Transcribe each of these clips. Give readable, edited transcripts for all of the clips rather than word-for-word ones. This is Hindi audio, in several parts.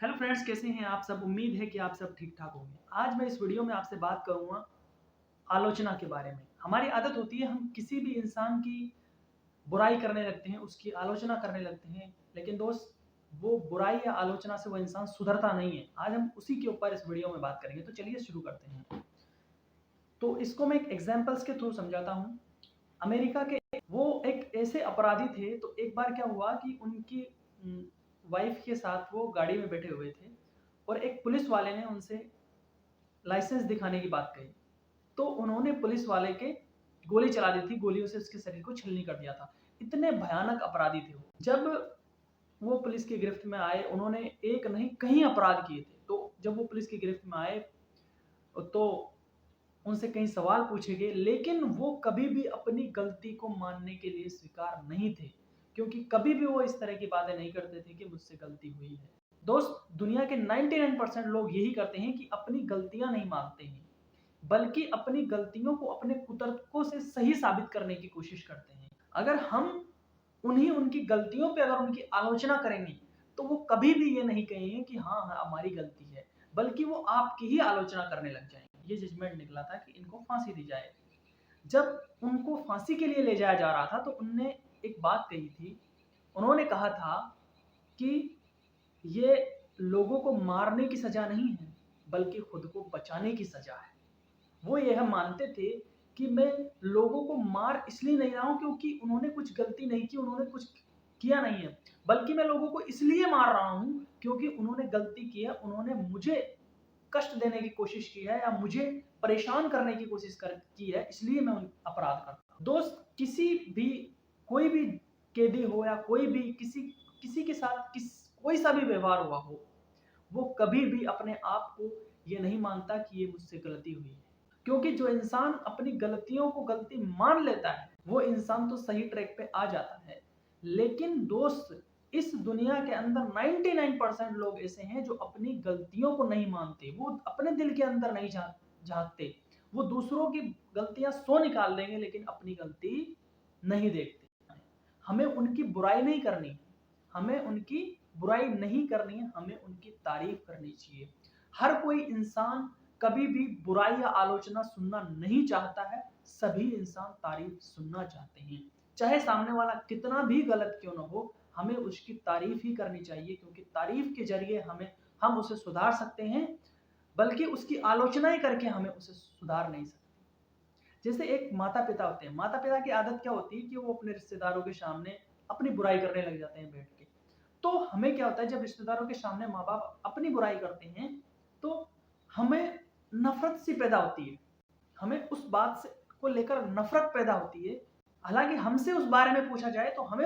हेलो फ्रेंड्स, कैसे हैं आप सब। उम्मीद है कि आप सब ठीक ठाक होंगे। आज मैं इस वीडियो में आपसे बात करूंगा आलोचना के बारे में। हमारी आदत होती है हम किसी भी इंसान की बुराई करने लगते हैं, उसकी आलोचना करने लगते हैं, लेकिन दोस्त वो बुराई या आलोचना से वो इंसान सुधरता नहीं है। आज हम उसी के ऊपर इस वीडियो में बात करेंगे, तो चलिए शुरू करते हैं। तो इसको मैं एक एग्जाम्पल्स के थ्रू समझाता हूँ। अमेरिका के वो एक ऐसे अपराधी थे। तो एक बार क्या हुआ कि उनकी वाइफ के साथ वो गाड़ी में बैठे हुए थे और एक पुलिस वाले ने उनसे लाइसेंस दिखाने की बात कही। तो उन्होंने पुलिस वाले के गोली चला दी थी, गोलियों से उसके शरीर को छीलनी कर दिया था। इतने भयानक अपराधी थे वो। जब वो पुलिस की गिरफ्त में आए, उन्होंने एक नहीं कई अपराध किए थे। तो जब वो पुलिस की गिरफ्त में आए तो उनसे कई सवाल पूछे गए, लेकिन वो कभी भी अपनी गलती को मानने के लिए स्वीकार नहीं थे, क्योंकि कभी भी वो इस तरह की बातें नहीं करते थे कि मुझसे गलती हुई है। दोस्त, दुनिया के 99% लोग यही करते हैं कि अपनी गलतियां नहीं मानते हैं, बल्कि अपनी गलतियों को अपने कुतर्कों से सही साबित करने की कोशिश करते हैं। अगर हम उन्हीं उनकी गलतियों पे अगर उनकी आलोचना करेंगे, तो वो कभी भी ये नहीं कहेंगे कि हाँ हाँ हमारी गलती है, बल्कि वो आपकी ही आलोचना करने लग जाएंगे। ये जजमेंट निकला था कि इनको फांसी दी जाए। जब उनको फांसी के लिए ले जाया जा रहा था, तो उनने एक बात कही थी। उन्होंने कहा था कि ये लोगों को मारने की सजा नहीं है, बल्कि खुद को बचाने की सजा है। वो यह मानते थे कि मैं लोगों को मार इसलिए नहीं रहा हूं क्योंकि उन्होंने कुछ गलती नहीं की, उन्होंने कुछ किया नहीं है, बल्कि मैं लोगों को इसलिए मार रहा हूं क्योंकि उन्होंने गलती की है, उन्होंने मुझे कष्ट देने की कोशिश की है या मुझे परेशान करने की की है, इसलिए मैं अपराध करता हूं। दोस्त, किसी भी कोई भी कैदी हो या कोई भी किसी किसी के साथ कोई सा भी व्यवहार हुआ हो, वो कभी भी अपने आप को ये नहीं मानता कि ये मुझसे गलती हुई है। क्योंकि जो इंसान अपनी गलतियों को गलती मान लेता है, वो इंसान तो सही ट्रैक पे आ जाता है। लेकिन दोस्त, इस दुनिया के अंदर 99% लोग ऐसे हैं जो अपनी गलतियों को नहीं मानते, वो अपने दिल के अंदर नहीं झांकते। वो दूसरों की गलतियां सौ निकाल देंगे, लेकिन अपनी गलती नहीं देखते। हमें उनकी बुराई नहीं करनी, हमें उनकी बुराई नहीं करनी है, हमें उनकी तारीफ करनी चाहिए। हर कोई इंसान कभी भी बुराई या आलोचना सुनना नहीं चाहता है, सभी इंसान तारीफ सुनना चाहते हैं। चाहे सामने वाला कितना भी गलत क्यों ना हो, हमें उसकी तारीफ ही करनी चाहिए, क्योंकि तारीफ के जरिए हम उसे सुधार सकते हैं, बल्कि उसकी आलोचना ही करके हमें उसे सुधार नहीं सकते। जैसे एक माता पिता होते हैं, माता पिता की आदत क्या होती है कि वो अपने रिश्तेदारों के सामने अपनी बुराई करने लग जाते हैं बैठ के। तो हमें क्या होता है, जब रिश्तेदारों के सामने माँ बाप अपनी बुराई करते हैं, तो हमें नफरत सी पैदा होती है, हमें उस बात से को लेकर नफरत पैदा होती है। हालांकि हमसे उस बारे में पूछा जाए तो हम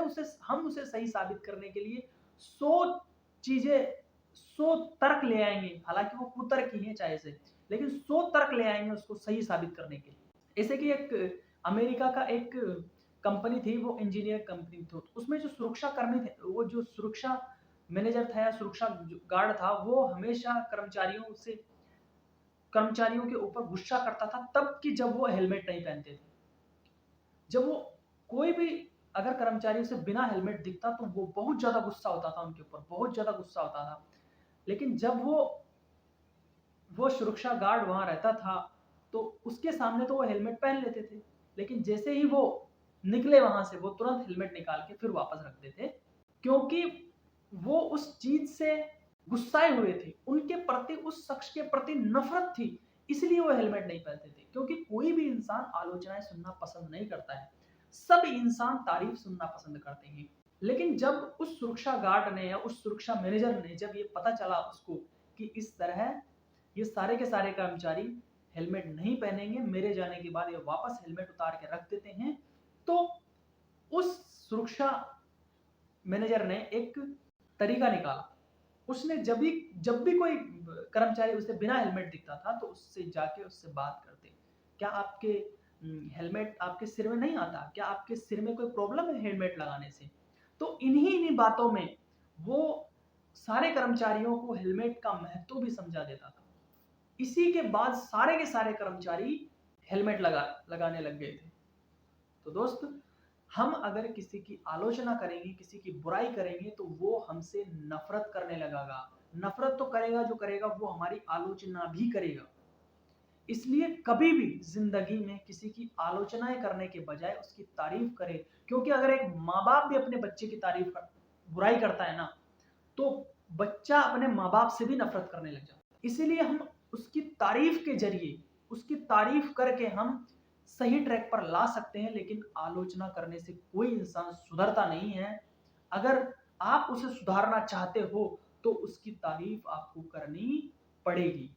उसे सही साबित करने के लिए 100 चीजें, 100 तर्क ले आएंगे, हालांकि वो कुतर्क ही है चाहे से, लेकिन 100 तर्क ले आएंगे उसको सही साबित करने के लिए। जैसे कि एक अमेरिका का एक कंपनी थी, वो इंजीनियर कंपनी थी। उसमें जो सुरक्षा कर्मी थे, वो जो सुरक्षा मैनेजर था या सुरक्षा गार्ड था, वो हमेशा कर्मचारियों के ऊपर गुस्सा करता था तब कि जब वो हेलमेट नहीं पहनते थे। जब वो कोई भी अगर कर्मचारी उसे बिना हेलमेट दिखता, तो वो बहुत ज्यादा गुस्सा होता था उनके ऊपर, बहुत ज्यादा गुस्सा होता था। लेकिन जब वो सुरक्षा गार्ड वहां रहता था, तो उसके सामने तो वो हेलमेट पहन लेते थे, लेकिन जैसे ही वो निकले वहां से, वो तुरंत हेलमेट निकाल के फिर वापस रखते थे, क्योंकि वो उस चीज से गुस्साए हुए थे, उनके प्रति, उस शख्स के प्रति नफरत थी, इसलिए वो हेलमेट नहीं पहनते थे। क्योंकि कोई भी इंसान आलोचनाएं सुनना पसंद नहीं करता है, सब इंसान तारीफ सुनना पसंद करते हैं। लेकिन जब उस सुरक्षा गार्ड ने या उस सुरक्षा मैनेजर ने जब ये पता चला उसको कि इस तरह ये सारे के सारे कर्मचारी हेलमेट नहीं पहनेंगे, मेरे जाने के बाद ये वापस हेलमेट उतार के रख देते हैं, तो उस सुरक्षा मैनेजर ने एक तरीका निकाला। उसने जब भी कोई कर्मचारी उसे बिना हेलमेट दिखता था, तो उससे जाके उससे बात करते, क्या आपके हेलमेट आपके सिर में नहीं आता, क्या आपके सिर में कोई प्रॉब्लम है हेलमेट लगाने से। तो इन्हीं बातों में वो सारे कर्मचारियों को हेलमेट का महत्व भी समझा देता था। इसी के बाद सारे के सारे कर्मचारी हेलमेट लगाने लग गए थे। तो दोस्त, हम अगर किसी की आलोचना करेंगे, किसी की बुराई करेंगे, तो वो हमसे नफरत करने लगेगा, नफरत तो करेगा, जो करेगा वो हमारी आलोचना भी करेगा। इसलिए कभी भी जिंदगी में किसी की आलोचनाएं करने के बजाय उसकी तारीफ करें, क्योंकि अगर एक माँ बाप भी अपने बच्चे की बुराई करता है ना, तो बच्चा अपने माँ बाप से भी नफरत करने लग जाता है। इसीलिए हम उसकी तारीफ के जरिए, उसकी तारीफ करके हम सही ट्रैक पर ला सकते हैं, लेकिन आलोचना करने से कोई इंसान सुधरता नहीं है। अगर आप उसे सुधारना चाहते हो तो उसकी तारीफ आपको करनी पड़ेगी,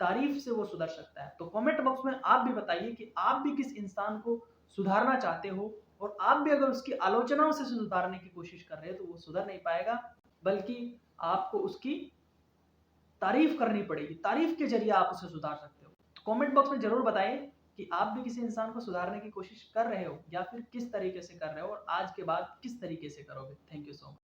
तारीफ से वो सुधर सकता है। तो कमेंट बॉक्स में आप भी बताइए कि आप भी किस इंसान को सुधारना चाहते हो, और आप भी अगर उसकी आलोचनाओं से सुधारने की कोशिश कर रहे हो तो वो सुधर नहीं पाएगा, बल्कि आपको उसकी तारीफ करनी पड़ेगी, तारीफ के जरिए आप उसे सुधार सकते हो। तो कमेंट बॉक्स में जरूर बताइए कि आप भी किसी इंसान को सुधारने की कोशिश कर रहे हो, या फिर किस तरीके से कर रहे हो, और आज के बाद किस तरीके से करोगे। Thank you so much.